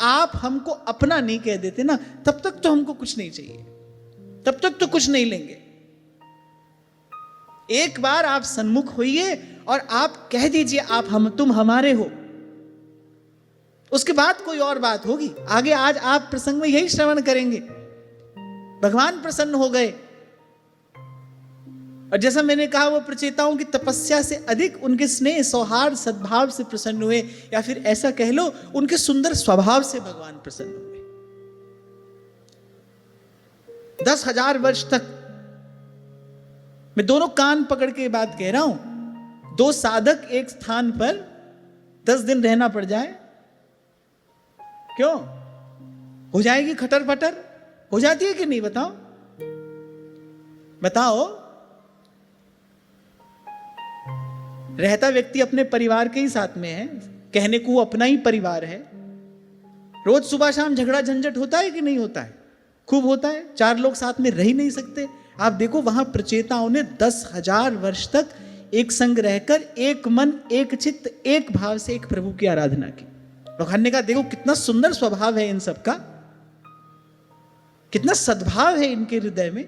आप हमको अपना नहीं कह देते ना, तब तक तो हमको कुछ नहीं चाहिए, तब तक तो कुछ नहीं लेंगे। एक बार आप सन्मुख होइए और आप कह दीजिए आप तुम हमारे हो, उसके बाद कोई और बात होगी आगे। आज आप प्रसंग में यही श्रवण करेंगे, भगवान प्रसन्न हो गए। और जैसा मैंने कहा, वो प्रचेताओं की तपस्या से अधिक उनके स्नेह, सौहार्द, सद्भाव से प्रसन्न हुए, या फिर ऐसा कह लो उनके सुंदर स्वभाव से भगवान प्रसन्न हुए। 10,000 वर्ष तक मैं दोनों कान पकड़ के बात कह रहा हूं, 2 साधक एक स्थान पर 10 दिन रहना पड़ जाए, क्यों हो जाएगी खटर पटर? हो जाती है कि नहीं? बताओ बताओ। रहता व्यक्ति अपने परिवार के ही साथ में है, कहने को अपना ही परिवार है। रोज सुबह शाम झगड़ा झंझट होता है कि नहीं होता है? खूब होता है। 4 लोग साथ में रह ही नहीं सकते। आप देखो वहां प्रचेताओं ने 10,000 वर्ष तक एक संग रहकर एक मन, एक चित्त, एक भाव से एक प्रभु की आराधना की। भगवान ने कहा देखो कितना सुंदर स्वभाव है इन सबका, कितना सद्भाव है इनके हृदय में।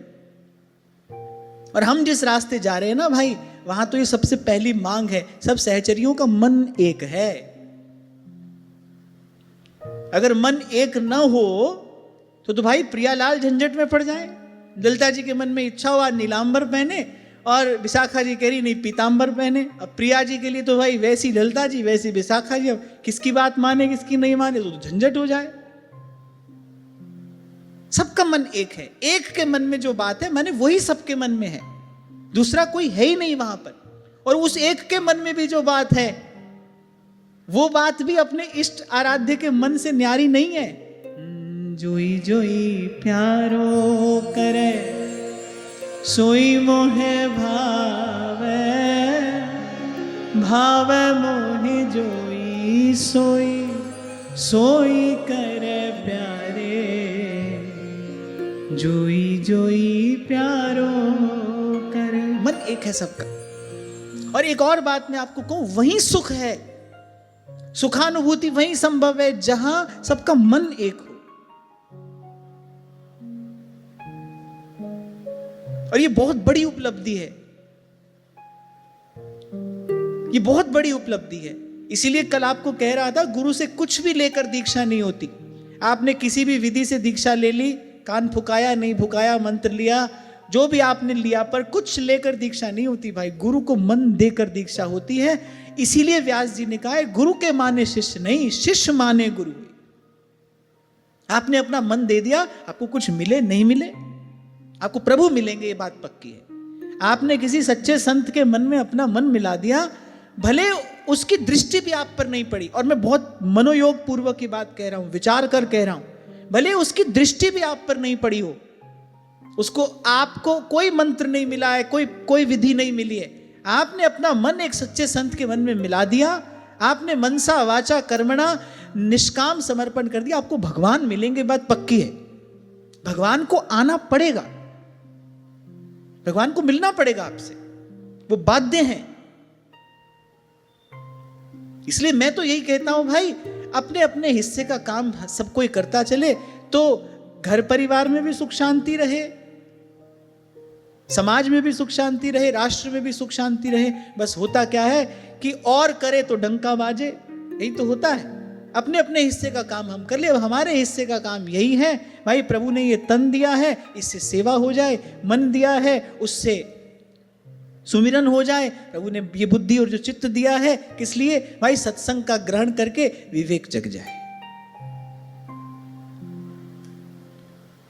और हम जिस रास्ते जा रहे हैं ना भाई, वहां तो ये सबसे पहली मांग है, सब सहचरियों का मन एक है। अगर मन एक ना हो तो भाई प्रियालाल झंझट में पड़ जाए। ललिता जी के मन में इच्छा हुआ नीलांबर पहने, और विशाखा जी कह रही नहीं पीतांबर पहने। अब प्रिया जी के लिए तो भाई वैसी ललिता जी वैसी विशाखा जी, अब किसकी बात माने किसकी नहीं माने तो झंझट हो जाए। सबका मन एक है, एक के मन में जो बात है माने वही सबके मन में है, दूसरा कोई है ही नहीं वहां पर। और उस एक के मन में भी जो बात है वो बात भी अपने इष्ट आराध्य के मन से न्यारी नहीं है। जोई जोई प्यारो करे सोई मोहे भावे, भावे मोहे जोई सोई, सोई करे प्यारे, जोई जोई प्यारो करे। मन एक है सबका। और एक और बात मैं आपको कहूं, वही सुख है, सुखानुभूति वही संभव है जहां सबका मन एक हो। और ये बहुत बड़ी उपलब्धि है, ये बहुत बड़ी उपलब्धि है। इसीलिए कल आपको कह रहा था, गुरु से कुछ भी लेकर दीक्षा नहीं होती। आपने किसी भी विधि से दीक्षा ले ली, कान फुकाया नहीं फुकाया, मंत्र लिया, जो भी आपने लिया, पर कुछ लेकर दीक्षा नहीं होती भाई। गुरु को मन देकर दीक्षा होती है। इसीलिए व्यास जी ने कहा है, गुरु के माने शिष्य नहीं, शिष्य माने गुरु। आपने अपना मन दे दिया, आपको कुछ मिले नहीं मिले, आपको प्रभु मिलेंगे, ये बात पक्की है। आपने किसी सच्चे संत के मन में अपना मन मिला दिया, भले उसकी दृष्टि भी आप पर नहीं पड़ी, और मैं बहुत मनोयोग पूर्वक की बात कह रहा हूं, विचार कर कह रहा हूं, भले उसकी दृष्टि भी आप पर नहीं पड़ी हो, उसको आपको कोई मंत्र नहीं मिला है, कोई विधि नहीं मिली है, आपने अपना मन एक सच्चे संत के मन में मिला दिया, आपने मनसा वाचा कर्मणा निष्काम समर्पण कर दिया, आपको भगवान मिलेंगे, बात पक्की है। भगवान को आना पड़ेगा, भगवान को मिलना पड़ेगा आपसे, वो बाध्य हैं। इसलिए मैं तो यही कहता हूं भाई, अपने अपने हिस्से का काम सब कोई करता चले तो घर परिवार में भी सुख शांति रहे, समाज में भी सुख शांति रहे, राष्ट्र में भी सुख शांति रहे। बस होता क्या है कि और करे तो डंका बाजे, यही तो होता है। अपने अपने हिस्से का काम हम कर ले। अब हमारे हिस्से का काम यही है भाई, प्रभु ने ये तन दिया है, इससे सेवा हो जाए, मन दिया है उससे सुमिरन हो जाए, प्रभु ने ये बुद्धि और जो चित्त दिया है किस लिए भाई, सत्संग का ग्रहण करके विवेक जग जाए।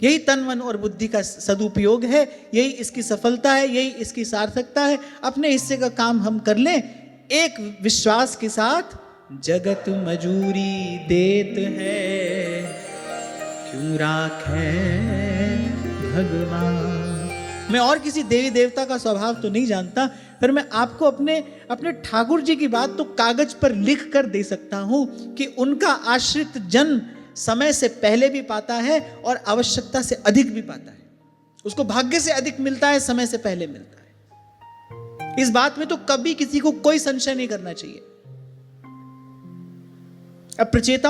यही तन मन और बुद्धि का सदुपयोग है, यही इसकी सफलता है, यही इसकी सार्थकता है। अपने हिस्से का काम हम कर लें एक विश्वास के साथ, जगत मजूरी देत है, क्यों राखे भगवान। मैं और किसी देवी देवता का स्वभाव तो नहीं जानता, पर मैं आपको अपने ठाकुर जी की बात तो कागज पर लिख कर दे सकता हूं कि उनका आश्रित जन समय से पहले भी पाता है और आवश्यकता से अधिक भी पाता है। उसको भाग्य से अधिक मिलता है, समय से पहले मिलता है। इस बात में तो कभी किसी को कोई संशय नहीं करना चाहिए। अब प्रचेता